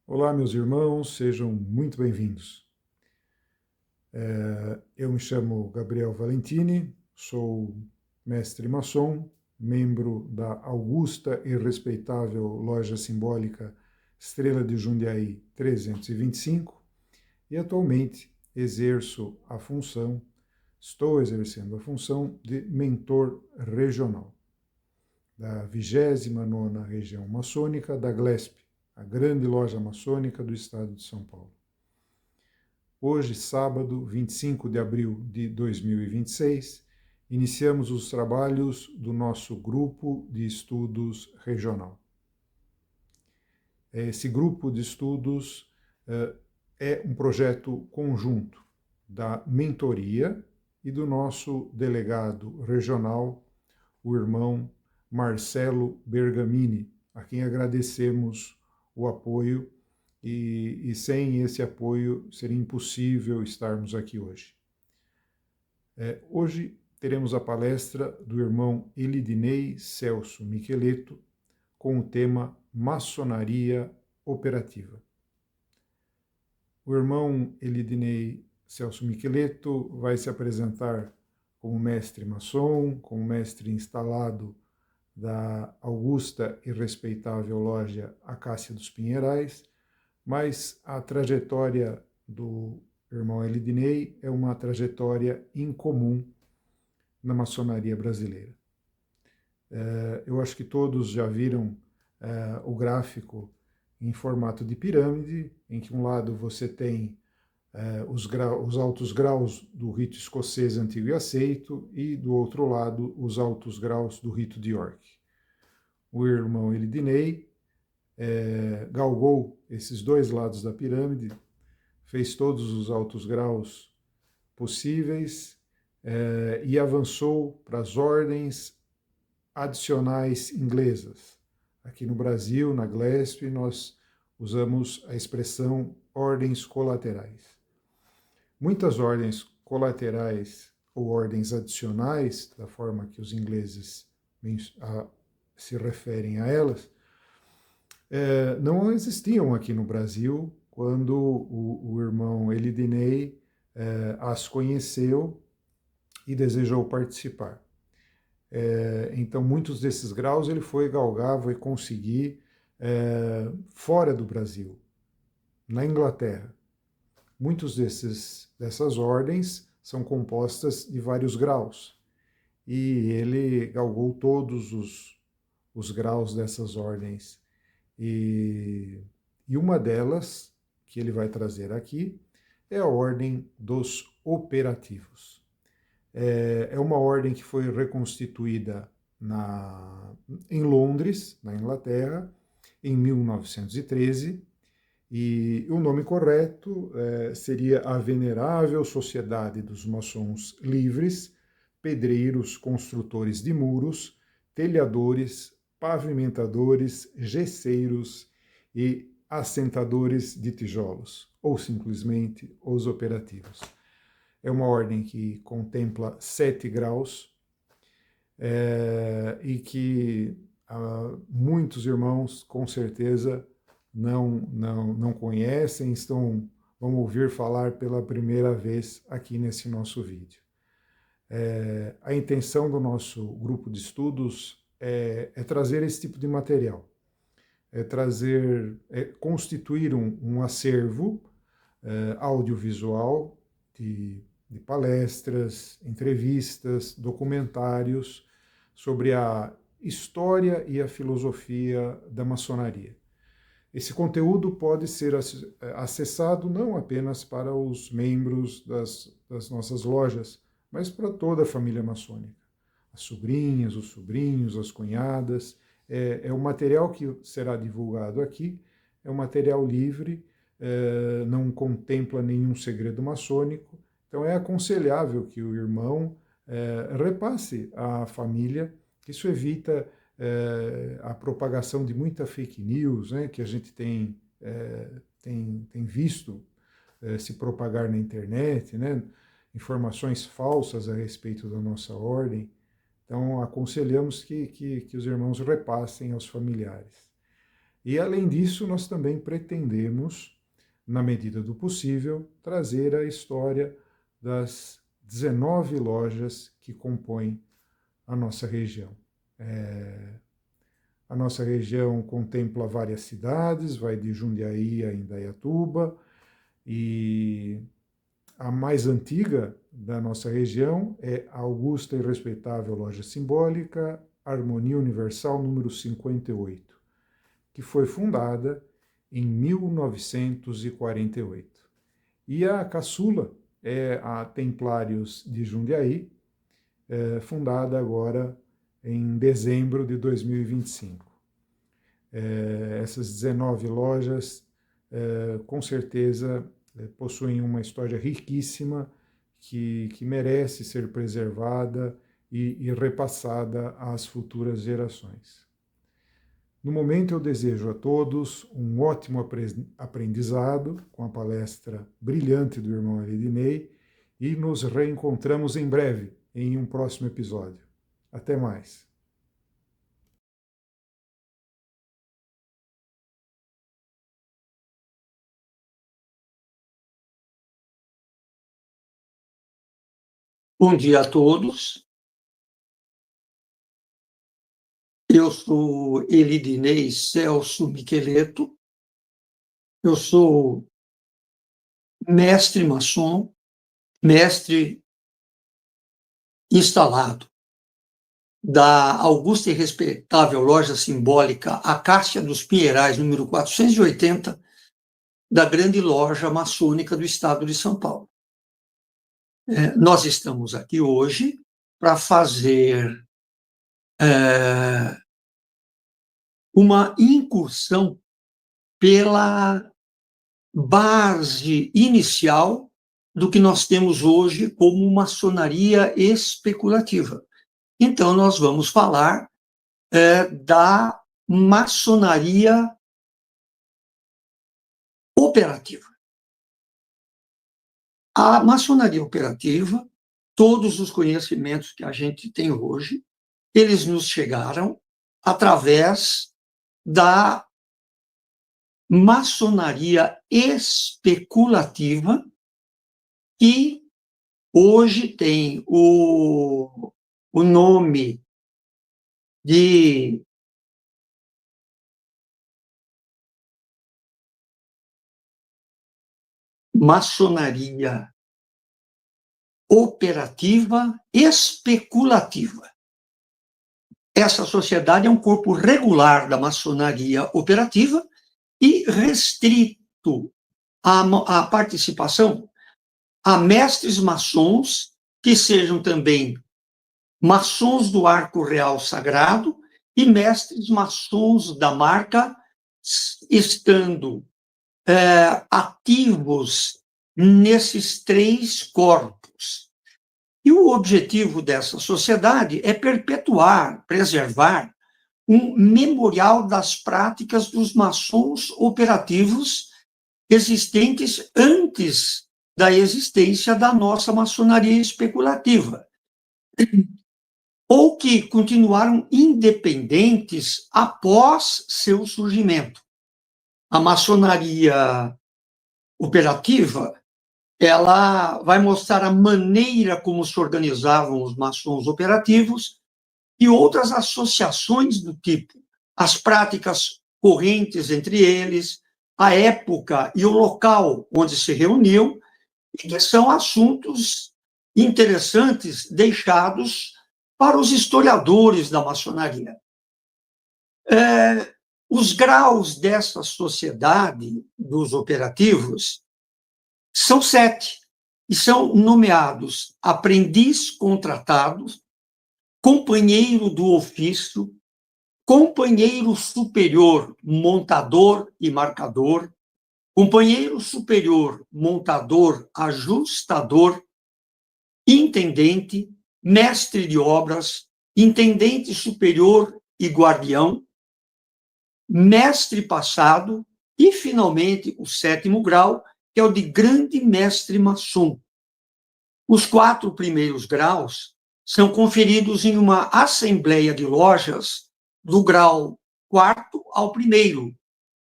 Olá, meus irmãos, sejam muito bem-vindos. Eu me chamo Gabriel Valentini, sou mestre maçom, membro da augusta e respeitável loja simbólica Estrela de Jundiaí 325 e atualmente estou exercendo a função de mentor regional da 29ª região maçônica da GLESP, a grande loja maçônica do estado de São Paulo. Hoje, sábado, 25 de abril de 2026, iniciamos os trabalhos do nosso grupo de estudos regional. Esse grupo de estudos é um projeto conjunto da mentoria e do nosso delegado regional, o irmão Marcelo Bergamini, a quem agradecemos o apoio e sem esse apoio seria impossível estarmos aqui hoje. Hoje teremos a palestra do irmão Elidinei Celso Micheleto com o tema Maçonaria Operativa. O irmão Elidinei Celso Micheleto vai se apresentar como mestre maçom, como mestre instalado da augusta e respeitável loja Acácia dos Pinheirais, mas a trajetória do irmão Elidinei é uma trajetória incomum na maçonaria brasileira. Eu acho que todos já viram o gráfico em formato de pirâmide, em que um lado você tem os altos graus do rito escocês antigo e aceito, e do outro lado os altos graus do rito de York. O irmão Elidinei galgou esses dois lados da pirâmide, fez todos os altos graus possíveis e avançou para as ordens adicionais inglesas. Aqui no Brasil, na GLESP, nós usamos a expressão ordens colaterais. Muitas ordens colaterais ou ordens adicionais, da forma que os ingleses se referem a elas, não existiam aqui no Brasil quando o irmão Elidinei as conheceu e desejou participar. Então, muitos desses graus ele foi galgar, foi conseguir fora do Brasil, na Inglaterra. Muitos dessas ordens são compostas de vários graus, e ele galgou todos os graus dessas ordens. E uma delas, que ele vai trazer aqui, é a ordem dos operativos. É uma ordem que foi reconstituída em Londres, na Inglaterra, em 1913, e o nome correto seria a Venerável Sociedade dos Maçons Livres, Pedreiros Construtores de Muros, Telhadores, Pavimentadores, Gesseiros e Assentadores de Tijolos, ou simplesmente os operativos. É uma ordem que contempla 7 graus e que muitos irmãos, com certeza, não conhecem, vão ouvir falar pela primeira vez aqui nesse nosso vídeo. A intenção do nosso grupo de estudos é trazer esse tipo de material, constituir um acervo audiovisual de palestras, entrevistas, documentários sobre a história e a filosofia da maçonaria. Esse conteúdo pode ser acessado não apenas para os membros das nossas lojas, mas para toda a família maçônica. As sobrinhas, os sobrinhos, as cunhadas. O material que será divulgado aqui é um material livre, não contempla nenhum segredo maçônico. Então é aconselhável que o irmão repasse à família, que isso evita a propagação de muita fake news, né, que a gente tem visto se propagar na internet, né, informações falsas a respeito da nossa ordem. Então, aconselhamos que os irmãos repassem aos familiares. E, além disso, nós também pretendemos, na medida do possível, trazer a história das 19 lojas que compõem a nossa região. A nossa região contempla várias cidades, vai de Jundiaí a Indaiatuba, e a mais antiga da nossa região é a augusta e respeitável Loja Simbólica Harmonia Universal número 58, que foi fundada em 1948. E a caçula é a Templários de Jundiaí, fundada agora em dezembro de 2025. Essas 19 lojas, com certeza, possuem uma história riquíssima que merece ser preservada e repassada às futuras gerações. No momento, eu desejo a todos um ótimo aprendizado com a palestra brilhante do irmão Aridinei e nos reencontramos em breve em um próximo episódio. Até mais. Bom dia a todos. Eu sou Elidinei Celso Miqueleto. Eu sou mestre maçom, mestre instalado da augusta e respeitável Loja Simbólica Acácia dos Pinheirais, número 480, da grande loja maçônica do estado de São Paulo. Nós estamos aqui hoje para fazer uma incursão pela base inicial do que nós temos hoje como maçonaria especulativa. Então, nós vamos falar da maçonaria operativa. A maçonaria operativa, todos os conhecimentos que a gente tem hoje, eles nos chegaram através da maçonaria especulativa, que hoje tem o nome de maçonaria operativa especulativa. Essa sociedade é um corpo regular da maçonaria operativa e restrito à participação a mestres maçons que sejam também maçons do Arco Real Sagrado e mestres maçons da marca, estando ativos nesses três corpos. E o objetivo dessa sociedade é perpetuar, preservar um memorial das práticas dos maçons operativos existentes antes da existência da nossa maçonaria especulativa, ou que continuaram independentes após seu surgimento. A maçonaria operativa, ela vai mostrar a maneira como se organizavam os maçons operativos e outras associações do tipo, as práticas correntes entre eles, a época e o local onde se reuniam, e que são assuntos interessantes deixados para os historiadores da maçonaria. Os graus dessa sociedade dos operativos são 7, e são nomeados aprendiz contratado, companheiro do ofício, companheiro superior montador e marcador, companheiro superior montador ajustador, intendente, mestre de obras, intendente superior e guardião, mestre passado e, finalmente, o 7º grau, que é o de grande mestre maçom. Os 4 primeiros graus são conferidos em uma assembleia de lojas do grau 4º ao 1º,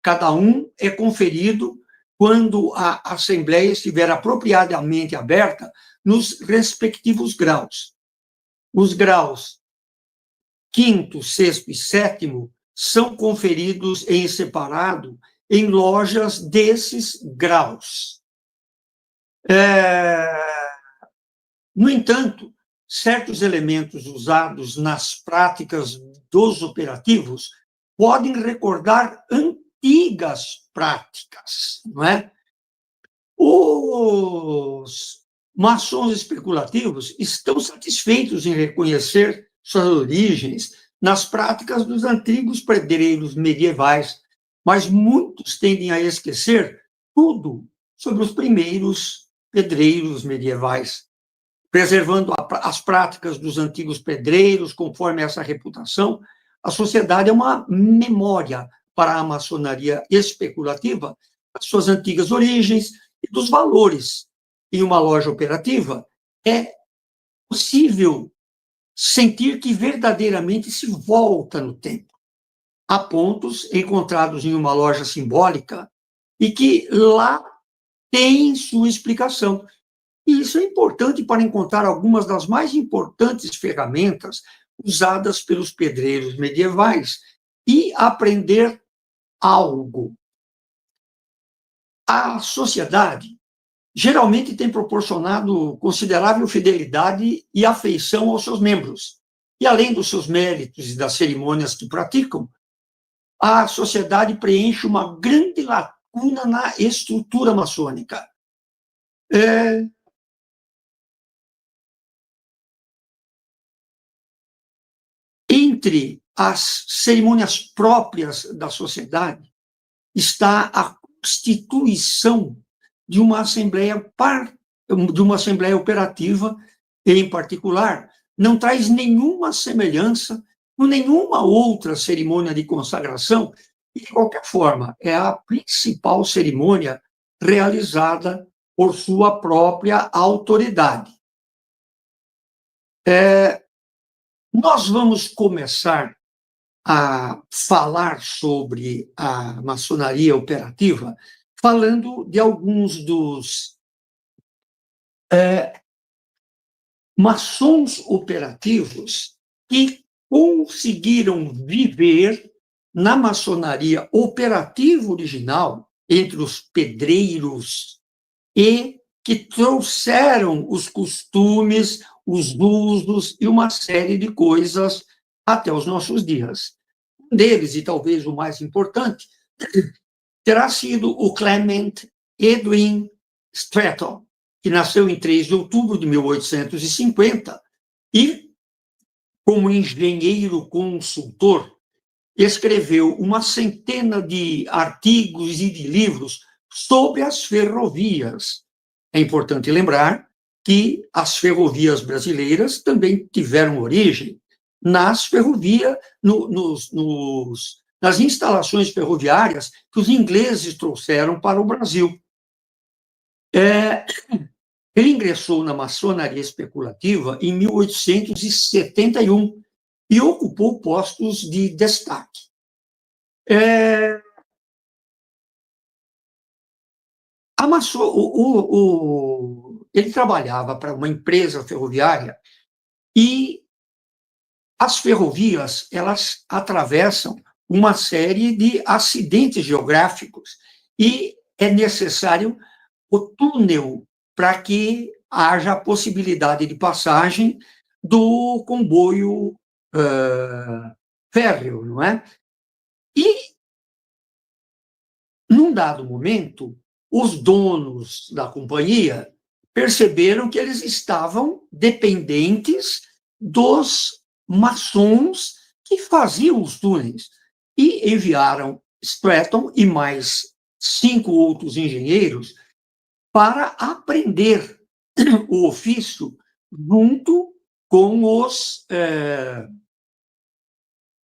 cada um é conferido quando a Assembleia estiver apropriadamente aberta nos respectivos graus. Os graus 5º, 6º e 7º são conferidos em separado em lojas desses graus. No entanto, certos elementos usados nas práticas dos operativos podem recordar antigas práticas, não é? Os maçons especulativos estão satisfeitos em reconhecer suas origens nas práticas dos antigos pedreiros medievais, mas muitos tendem a esquecer tudo sobre os primeiros pedreiros medievais. Preservando as práticas dos antigos pedreiros, conforme essa reputação, a sociedade é uma memória para a maçonaria especulativa, das suas antigas origens e dos valores. Em uma loja operativa, é possível sentir que verdadeiramente se volta no tempo. Há pontos encontrados em uma loja simbólica e que lá tem sua explicação. E isso é importante para encontrar algumas das mais importantes ferramentas usadas pelos pedreiros medievais e aprender algo. A sociedade geralmente tem proporcionado considerável fidelidade e afeição aos seus membros. E além dos seus méritos e das cerimônias que praticam, a sociedade preenche uma grande lacuna na estrutura maçônica. Entre as cerimônias próprias da sociedade está a constituição de uma assembleia operativa, em particular, não traz nenhuma semelhança com nenhuma outra cerimônia de consagração, e, de qualquer forma, é a principal cerimônia realizada por sua própria autoridade. Nós vamos começar a falar sobre a maçonaria operativa, falando de alguns dos maçons operativos que conseguiram viver na maçonaria operativa original, entre os pedreiros, e que trouxeram os costumes, os usos e uma série de coisas até os nossos dias. Um deles, e talvez o mais importante, terá sido o Clement Edwin Stratton, que nasceu em 3 de outubro de 1850 e, como engenheiro consultor, escreveu uma centena de artigos e de livros sobre as ferrovias. É importante lembrar que as ferrovias brasileiras também tiveram origem nas ferrovias, nas instalações ferroviárias que os ingleses trouxeram para o Brasil. Ele ingressou na maçonaria especulativa em 1871 e ocupou postos de destaque. Ele trabalhava para uma empresa ferroviária e as ferrovias, elas atravessam uma série de acidentes geográficos e é necessário o túnel para que haja a possibilidade de passagem do comboio férreo, não é? E, num dado momento, os donos da companhia perceberam que eles estavam dependentes dos maçons que faziam os túneis e enviaram Stratton e mais 5 outros engenheiros para aprender o ofício junto com os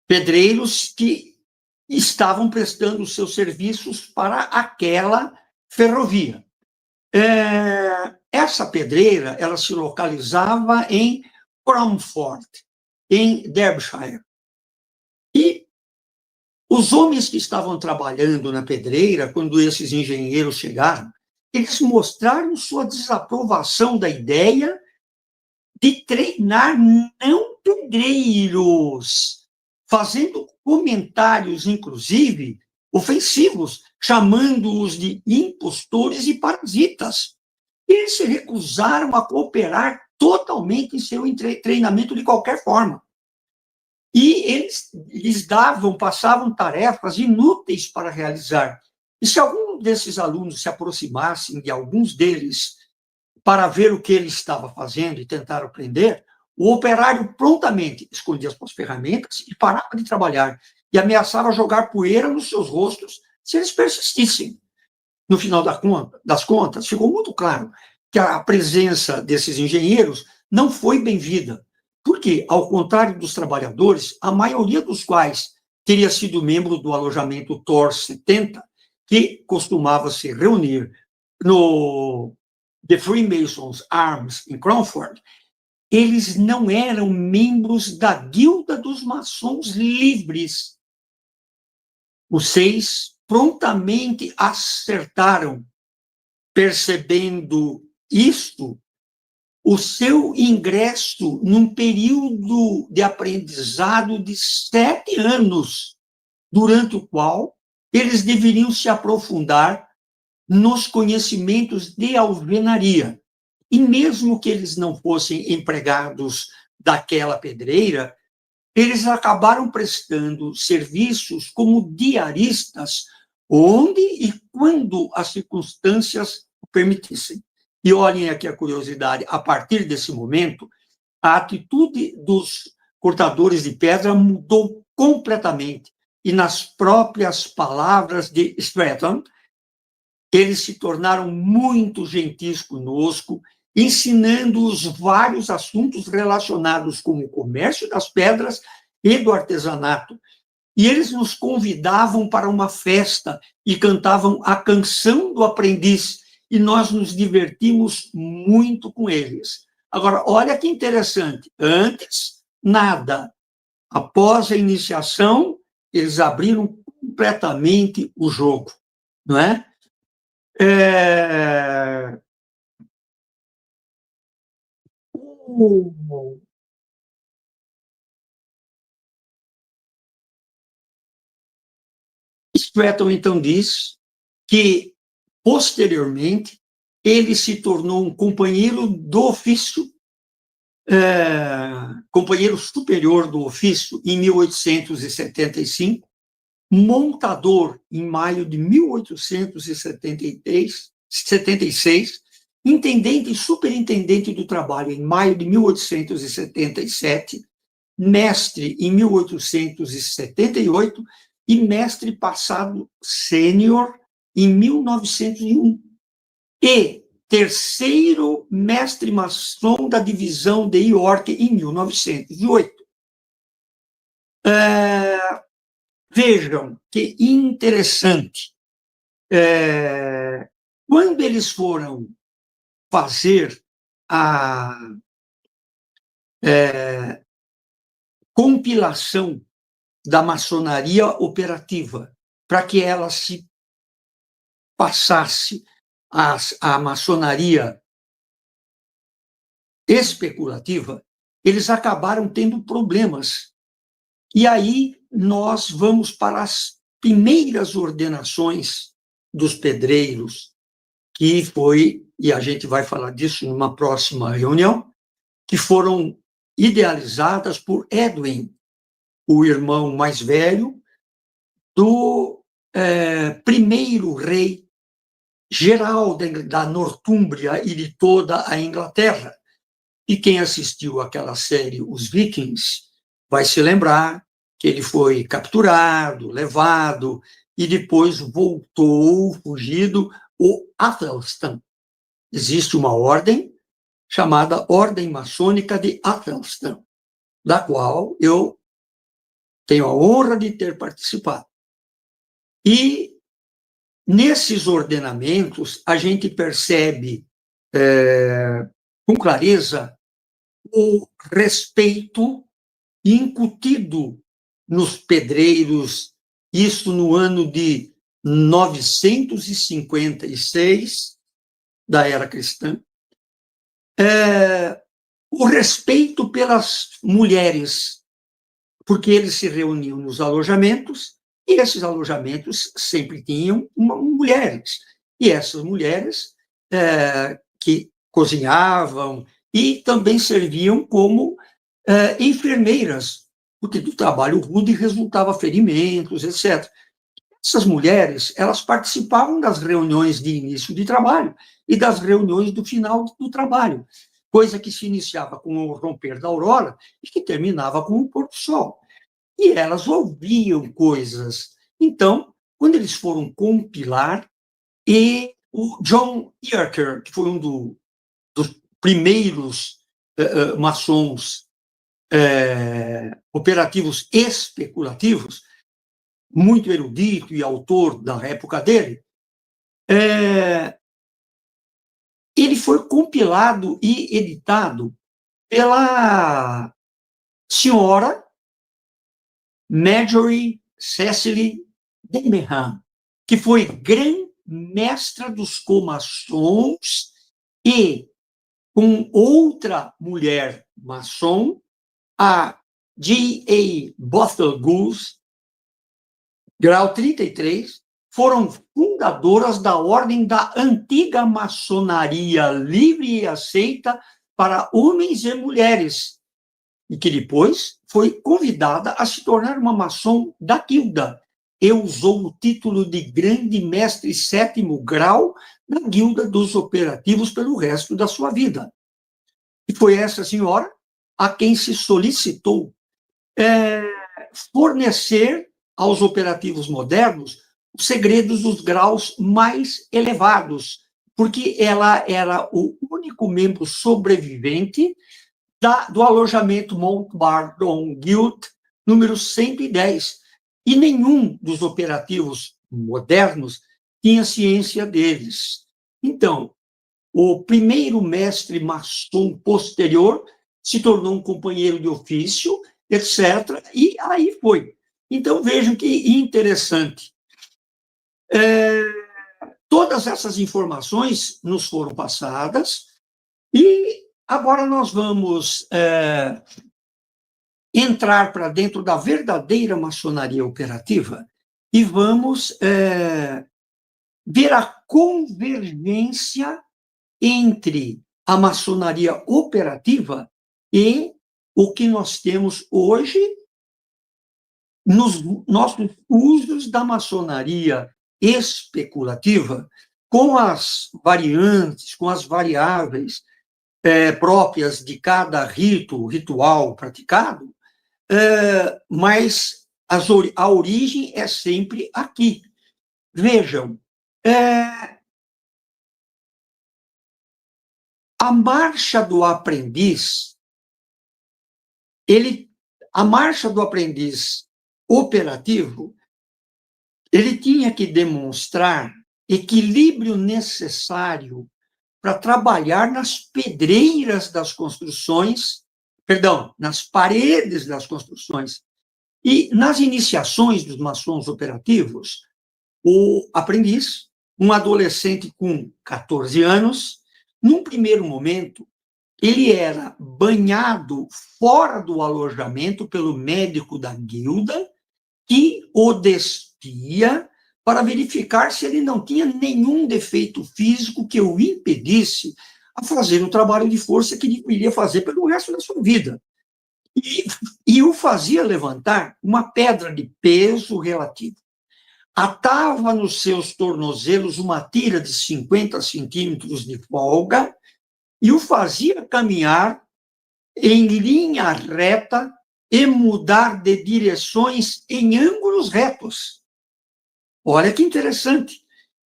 pedreiros que estavam prestando os seus serviços para aquela ferrovia. Essa pedreira, ela se localizava em Cromford, em Derbyshire. E Os homens que estavam trabalhando na pedreira, quando esses engenheiros chegaram, eles mostraram sua desaprovação da ideia de treinar não pedreiros, fazendo comentários, inclusive, ofensivos, chamando-os de impostores e parasitas. Eles se recusaram a cooperar totalmente em seu treinamento de qualquer forma. E eles lhes passavam tarefas inúteis para realizar. E se algum desses alunos se aproximassem de alguns deles para ver o que ele estava fazendo e tentar aprender, o operário prontamente escondia as suas ferramentas e parava de trabalhar e ameaçava jogar poeira nos seus rostos se eles persistissem. No final das contas, ficou muito claro que a presença desses engenheiros não foi bem-vinda, porque, ao contrário dos trabalhadores, a maioria dos quais teria sido membro do alojamento Tor 70, que costumava se reunir no The Freemasons Arms em Cromford, eles não eram membros da Guilda dos Maçons Livres. Os 6 prontamente acertaram, percebendo isto, o seu ingresso num período de aprendizado de 7 anos, durante o qual eles deveriam se aprofundar nos conhecimentos de alvenaria. E mesmo que eles não fossem empregados daquela pedreira, eles acabaram prestando serviços como diaristas, onde e quando as circunstâncias o permitissem. E olhem aqui a curiosidade, a partir desse momento, a atitude dos cortadores de pedra mudou completamente. E nas próprias palavras de Stratton, eles se tornaram muito gentis conosco, ensinando-os vários assuntos relacionados com o comércio das pedras e do artesanato. E eles nos convidavam para uma festa e cantavam a canção do aprendiz, e nós nos divertimos muito com eles. Agora, olha que interessante. Antes, nada. Após a iniciação, eles abriram completamente o jogo, não é? O Stratton, então, diz que, posteriormente, ele se tornou um companheiro do ofício, companheiro superior do ofício, em 1875, montador em maio de 1876, intendente e superintendente do trabalho em maio de 1877, mestre em 1878 e mestre passado sênior em 1901. E terceiro mestre maçom da divisão de York em 1908. Vejam que interessante. Quando eles foram fazer a compilação da maçonaria operativa, para que ela se passasse à maçonaria especulativa, eles acabaram tendo problemas. E aí nós vamos para as primeiras ordenações dos pedreiros, que foi, e a gente vai falar disso numa próxima reunião, que foram idealizadas por Edwin, o irmão mais velho do primeiro rei geral da Nortúmbria e de toda a Inglaterra. E quem assistiu àquela série Os Vikings vai se lembrar que ele foi capturado, levado, e depois voltou fugido, o Athelstan. Existe uma ordem chamada Ordem Maçônica de Athelstan, da qual eu tenho a honra de ter participado. E nesses ordenamentos, a gente percebe com clareza o respeito incutido nos pedreiros isso no ano de 956 da era cristã, o respeito pelas mulheres, porque eles se reuniam nos alojamentos, e esses alojamentos sempre tinham mulheres. E essas mulheres que cozinhavam e também serviam como enfermeiras, porque do trabalho rude resultava ferimentos, etc. Essas mulheres, elas participavam das reuniões de início de trabalho e das reuniões do final do trabalho, coisa que se iniciava com o romper da aurora e que terminava com o pôr do sol. E elas ouviam coisas. Então, quando eles foram compilar, e o John Eaker, que foi um dos primeiros maçons operativos especulativos, muito erudito e autor da época dele, ele foi compilado e editado pela senhora Marjorie Cecily Debenham, que foi grã-mestra dos comaçons e com outra mulher maçom, a G.A. Bothelgoose, grau 33, foram fundadoras da ordem da antiga maçonaria livre e aceita para homens e mulheres, e que depois foi convidada a se tornar uma maçom da guilda, e usou o título de grande mestre sétimo grau na guilda dos operativos pelo resto da sua vida. E foi essa senhora a quem se solicitou fornecer aos operativos modernos os segredos dos graus mais elevados, porque ela era o único membro sobrevivente do alojamento Mountbatten Guild número 110, e nenhum dos operativos modernos tinha ciência deles. Então, o primeiro mestre maçom posterior se tornou um companheiro de ofício, etc., e aí foi. Então, vejam que interessante. Todas essas informações nos foram passadas, e agora nós vamos entrar para dentro da verdadeira maçonaria operativa e vamos ver a convergência entre a maçonaria operativa e o que nós temos hoje nos nossos usos da maçonaria especulativa, com as variantes, com as variáveis próprias de cada ritual praticado, mas a origem é sempre aqui. Vejam, a marcha do aprendiz, a marcha do aprendiz operativo, ele tinha que demonstrar equilíbrio necessário para trabalhar nas pedreiras das construções, nas paredes das construções. E nas iniciações dos maçons operativos, o aprendiz, um adolescente com 14 anos, num primeiro momento, ele era banhado fora do alojamento pelo médico da guilda, que o despia para verificar se ele não tinha nenhum defeito físico que o impedisse a fazer o trabalho de força que ele iria fazer pelo resto da sua vida. E o fazia levantar uma pedra de peso relativo. Atava nos seus tornozelos uma tira de 50 centímetros de folga e o fazia caminhar em linha reta e mudar de direções em ângulos retos. Olha que interessante.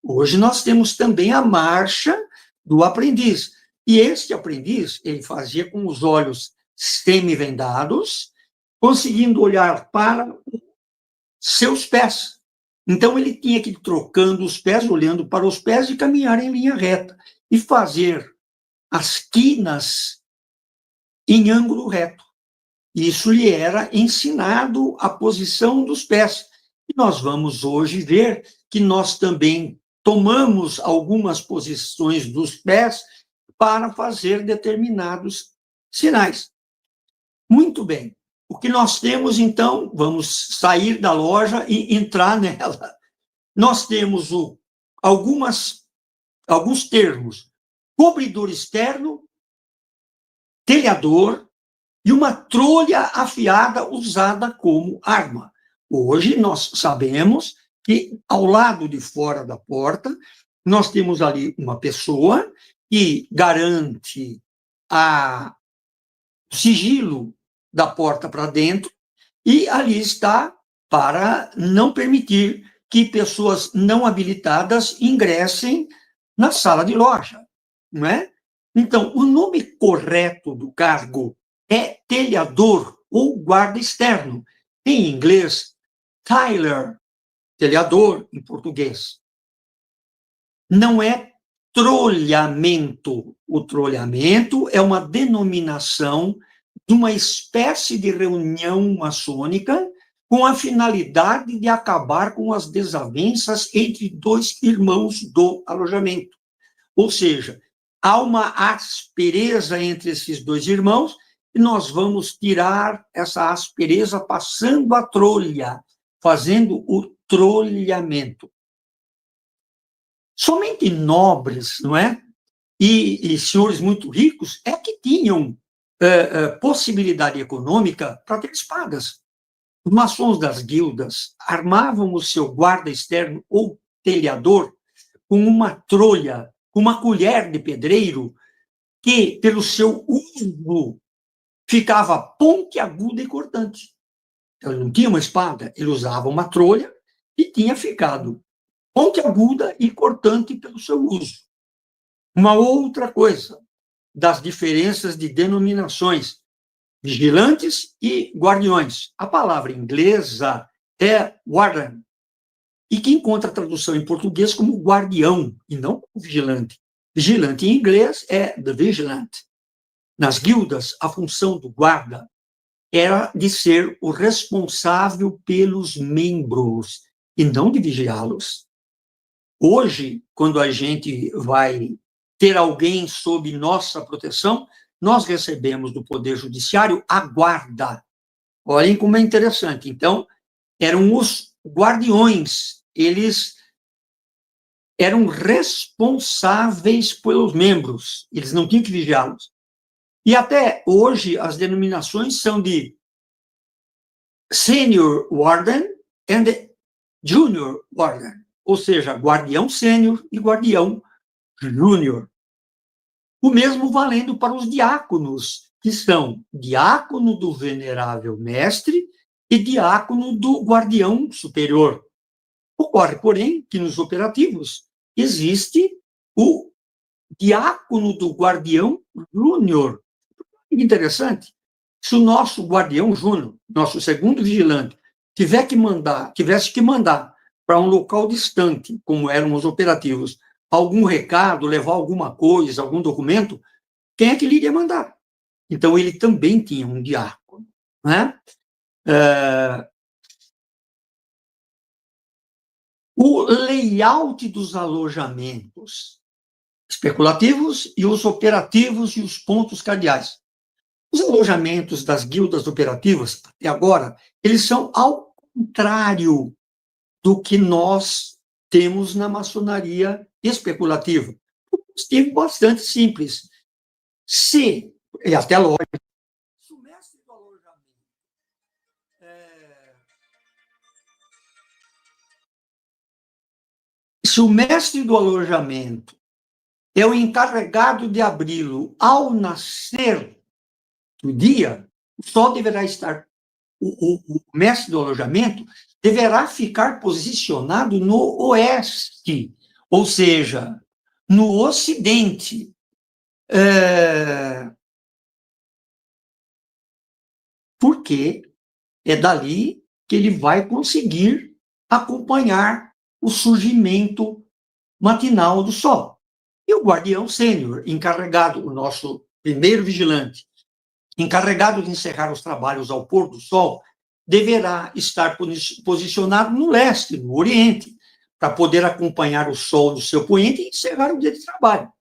Hoje nós temos também a marcha do aprendiz. E este aprendiz, ele fazia com os olhos semi-vendados, conseguindo olhar para seus pés. Então, ele tinha que ir trocando os pés, olhando para os pés e caminhar em linha reta. E fazer as quinas em ângulo reto. Isso lhe era ensinado a posição dos pés. Nós vamos hoje ver que nós também tomamos algumas posições dos pés para fazer determinados sinais. Muito bem. O que nós temos, então, vamos sair da loja e entrar nela. Nós temos alguns termos: cobridor externo, telhador e uma trolha afiada usada como arma. Hoje nós sabemos que ao lado de fora da porta nós temos ali uma pessoa que garante o sigilo da porta para dentro, e ali está para não permitir que pessoas não habilitadas ingressem na sala de loja, não é? Então, o nome correto do cargo é telhador ou guarda externo. Em inglês, tiler, telhador em português. Não é trolhamento. O trolhamento é uma denominação de uma espécie de reunião maçônica com a finalidade de acabar com as desavenças entre dois irmãos do alojamento. Ou seja, há uma aspereza entre esses dois irmãos e nós vamos tirar essa aspereza passando a trolha, fazendo o trolhamento. Somente nobres, não é? E senhores muito ricos é que tinham possibilidade econômica para ter espadas. Os maçons das guildas armavam o seu guarda externo ou telhador com uma trolha, com uma colher de pedreiro, que, pelo seu uso, ficava pontiaguda e cortante. Então, ele não tinha uma espada, ele usava uma trolha e tinha ficado pontiaguda e cortante pelo seu uso. Uma outra coisa das diferenças de denominações: vigilantes e guardiões. A palavra inglesa é warden, e que encontra tradução em português como guardião, e não como vigilante. Vigilante em inglês é the vigilant. Nas guildas, a função do guarda era de ser o responsável pelos membros, e não de vigiá-los. Hoje, quando a gente vai ter alguém sob nossa proteção, nós recebemos do Poder Judiciário a guarda. Olhem como é interessante. Então, eram os guardiões, eles eram responsáveis pelos membros, eles não tinham que vigiá-los. E até hoje, as denominações são de Senior Warden and Junior Warden, ou seja, guardião sênior e guardião júnior. O mesmo valendo para os diáconos, que são diácono do venerável mestre e diácono do guardião superior. Ocorre, porém, que nos operativos existe o diácono do guardião júnior. Interessante, se o nosso guardião júnior, nosso segundo vigilante, tivesse que mandar para um local distante, como eram os operativos, algum recado, levar alguma coisa, algum documento, quem é que ele iria mandar? Então, ele também tinha um diácono, né? O layout dos alojamentos especulativos e os operativos e os pontos cardeais. Os alojamentos das guildas operativas, até agora, eles são ao contrário do que nós temos na maçonaria especulativa. Um motivo bastante simples. E até lógico, se o mestre do alojamento é o encarregado de abri-lo ao nascer do dia, só deverá estar, o mestre do alojamento deverá ficar posicionado no oeste, ou seja, no ocidente. Porque é dali que ele vai conseguir acompanhar o surgimento matinal do sol. E o guardião sênior, encarregado, o nosso primeiro vigilante, encarregado de encerrar os trabalhos ao pôr do sol, deverá estar posicionado no leste, no oriente, para poder acompanhar o Sol no seu poente e encerrar o dia de trabalho.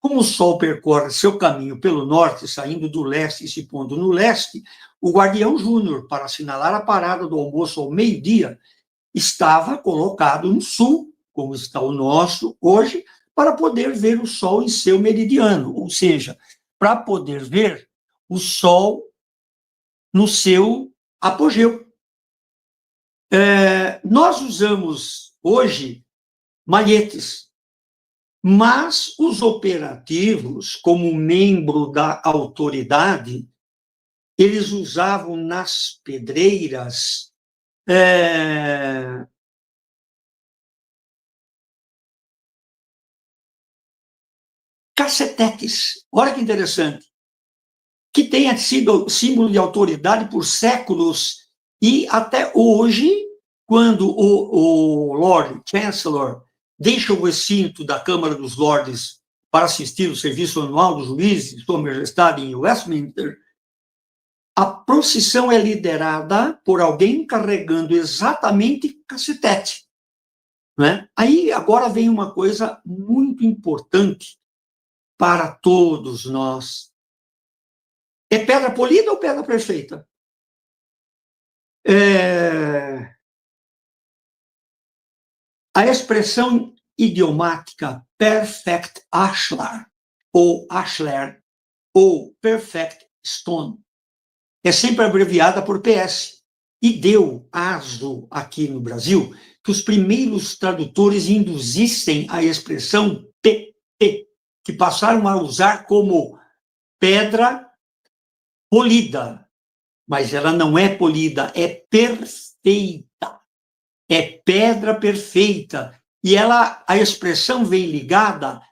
Como o Sol percorre seu caminho pelo norte, saindo do leste e se pondo no leste, o Guardião Júnior, para assinalar a parada do almoço ao meio-dia, estava colocado no sul, como está o nosso hoje, para poder ver o Sol em seu meridiano, ou seja, para poder ver o Sol no seu apogeu. Nós usamos hoje malhetes, mas os operativos, como membro da autoridade, eles usavam nas pedreiras cacetetes. Olha que interessante. Que tenha sido símbolo de autoridade por séculos e até hoje, quando o Lord Chancellor deixa o recinto da Câmara dos Lordes para assistir o serviço anual dos juízes de Sua Majestade em Westminster, a procissão é liderada por alguém carregando exatamente cacetete. Né? Aí agora vem uma coisa muito importante para todos nós. É pedra polida ou pedra perfeita? A expressão idiomática perfect ashlar, ou ashlar, ou perfect stone, é sempre abreviada por PS. E deu aso aqui no Brasil que os primeiros tradutores induzissem a expressão PP, que passaram a usar como pedra polida, mas ela não é polida, é perfeita, é pedra perfeita, e a expressão vem ligada à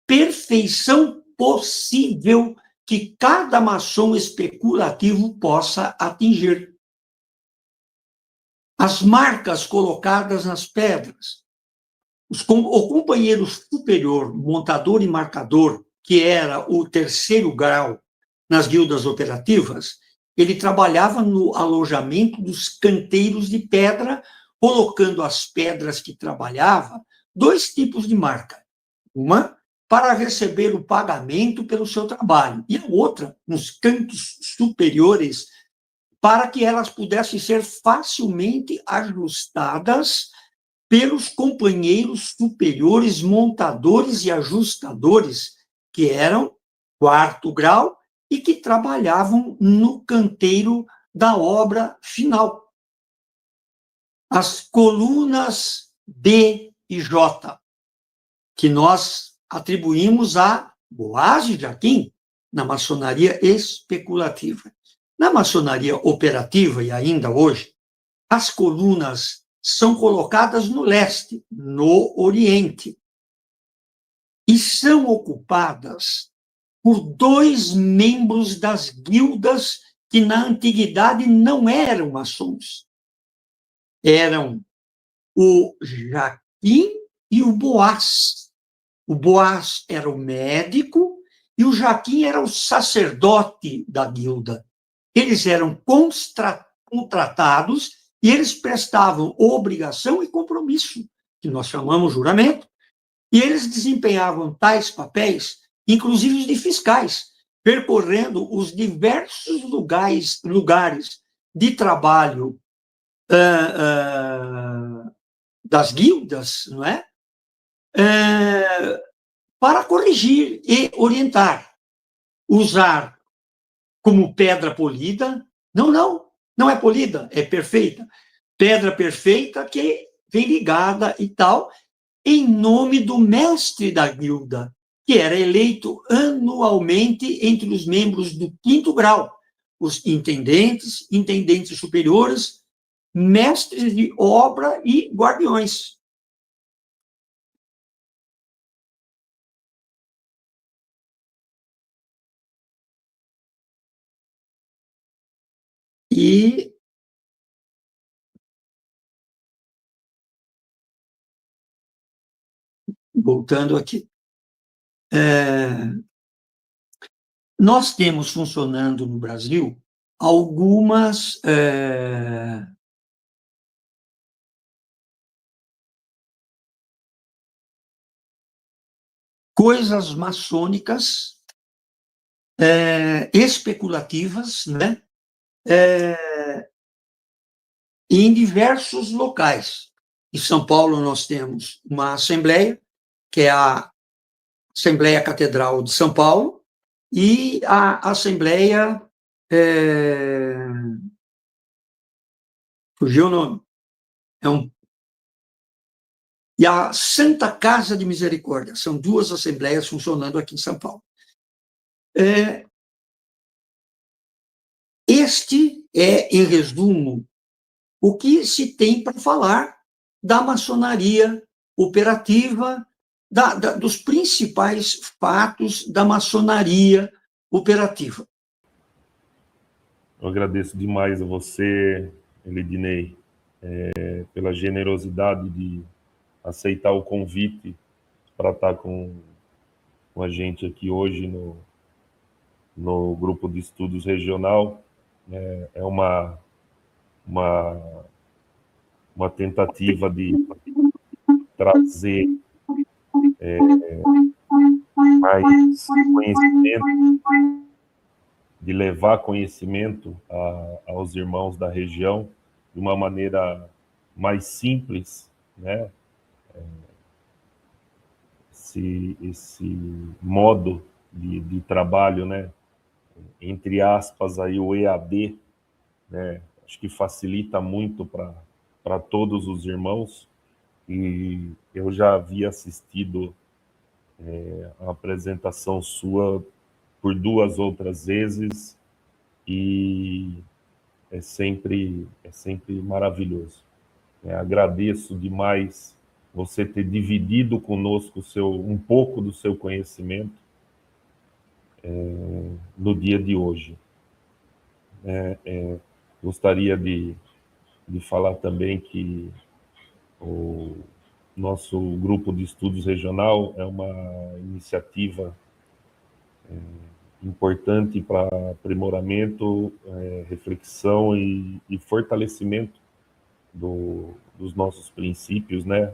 perfeição possível que cada maçom especulativo possa atingir. As marcas colocadas nas pedras, o companheiro superior, montador e marcador, que era o terceiro grau nas guildas operativas, ele trabalhava no alojamento dos canteiros de pedra, colocando as pedras que trabalhava, dois tipos de marca. Uma para receber o pagamento pelo seu trabalho, e a outra, nos cantos superiores, para que elas pudessem ser facilmente ajustadas pelos companheiros superiores, montadores e ajustadores, que eram quarto grau e que trabalhavam no canteiro da obra final. As colunas B e J, que nós atribuímos a Boaz e Jaquim, na maçonaria especulativa. Na maçonaria operativa, e ainda hoje, as colunas são colocadas no leste, no oriente, e são ocupadas por dois membros das guildas que na antiguidade não eram maçons. Eram o Jaquim e o Boaz. O Boaz era o médico e o Jaquim era o sacerdote da guilda. Eles eram contratados e eles prestavam obrigação e compromisso, que nós chamamos juramento, e eles desempenhavam tais papéis, inclusive os de fiscais, percorrendo os diversos lugares de trabalho das guildas, não é? Para corrigir e orientar. Usar como pedra polida, não é polida, é perfeita. Pedra perfeita que vem ligada e tal, em nome do mestre da guilda, que era eleito anualmente entre os membros do 5º grau, os intendentes, intendentes superiores, mestres de obra e guardiões. E voltando aqui, nós temos funcionando no Brasil algumas coisas maçônicas especulativas, né? Em diversos locais. Em São Paulo, nós temos uma assembleia, que é a Assembleia Catedral de São Paulo, e a Assembleia... fugiu o nome. E a Santa Casa de Misericórdia. São duas assembleias funcionando aqui em São Paulo. Este é, em resumo, o que se tem para falar da maçonaria operativa, dos principais fatos da maçonaria operativa. Eu agradeço demais a você, Elidinei, pela generosidade de aceitar o convite para estar com a gente aqui hoje no grupo de estudos regional. É uma tentativa de trazer mais conhecimento, de levar conhecimento aos irmãos da região de uma maneira mais simples, né? Esse modo de trabalho, né? Entre aspas, aí, o EAD, né? Acho que facilita muito para todos os irmãos, e eu já havia assistido a apresentação sua por 2 outras vezes, e é sempre maravilhoso. Agradeço demais você ter dividido conosco um pouco do seu conhecimento no dia de hoje. Gostaria de falar também que o nosso grupo de estudos regional é uma iniciativa importante para aprimoramento, reflexão e fortalecimento dos nossos princípios, né?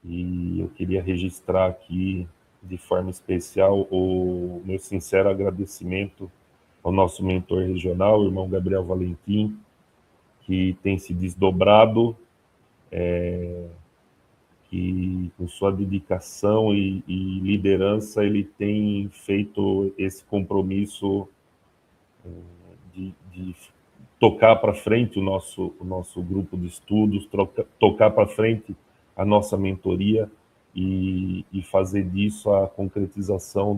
E eu queria registrar aqui, de forma especial, o meu sincero agradecimento ao nosso mentor regional, o irmão Gabriel Valentim, que tem se desdobrado, que com sua dedicação e liderança ele tem feito esse compromisso de tocar para frente o nosso grupo de estudos, tocar para frente a nossa mentoria e fazer disso a concretização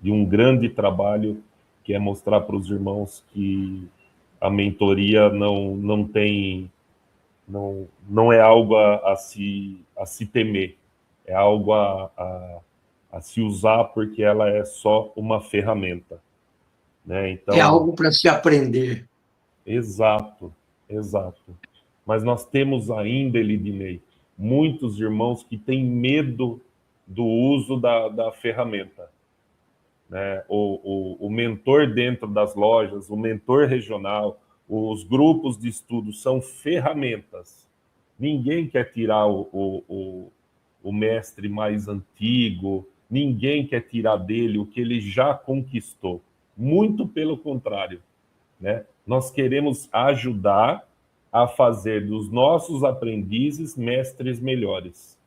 de um grande trabalho, que é mostrar para os irmãos que a mentoria não é algo a se temer, é algo a se usar, porque ela é só uma ferramenta, né? Então, é algo para se aprender. Exato. Mas nós temos ainda, Elidinei, muitos irmãos que têm medo do uso da ferramenta, né? O mentor dentro das lojas, o mentor regional, os grupos de estudo são ferramentas. Ninguém quer tirar o mestre mais antigo, ninguém quer tirar dele o que ele já conquistou. Muito pelo contrário, né? Nós queremos ajudar a fazer dos nossos aprendizes mestres melhores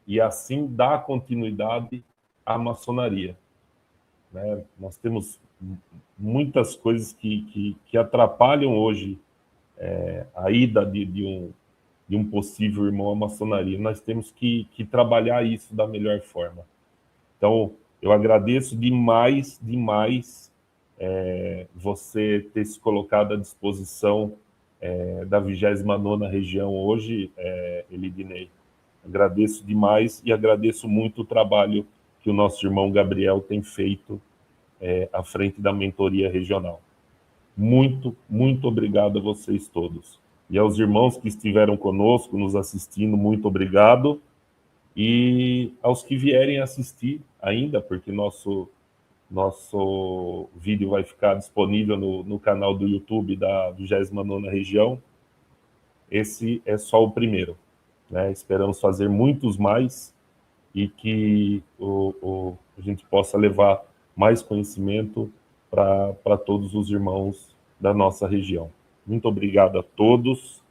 e assim dar continuidade à maçonaria, né? Nós temos muitas coisas que atrapalham hoje a ida de um possível irmão à maçonaria. Nós temos que trabalhar isso da melhor forma. Então, eu agradeço demais você ter se colocado à disposição da 29ª região hoje, Elidinei. Agradeço demais e agradeço muito o trabalho que o nosso irmão Gabriel tem feito à frente da mentoria regional. Muito obrigado a vocês todos. E aos irmãos que estiveram conosco, nos assistindo, muito obrigado. E aos que vierem assistir ainda, porque nosso Nosso vídeo vai ficar disponível no canal do YouTube da 29ª Região. Esse é só o primeiro, né? Esperamos fazer muitos mais e que a gente possa levar mais conhecimento para todos os irmãos da nossa região. Muito obrigado a todos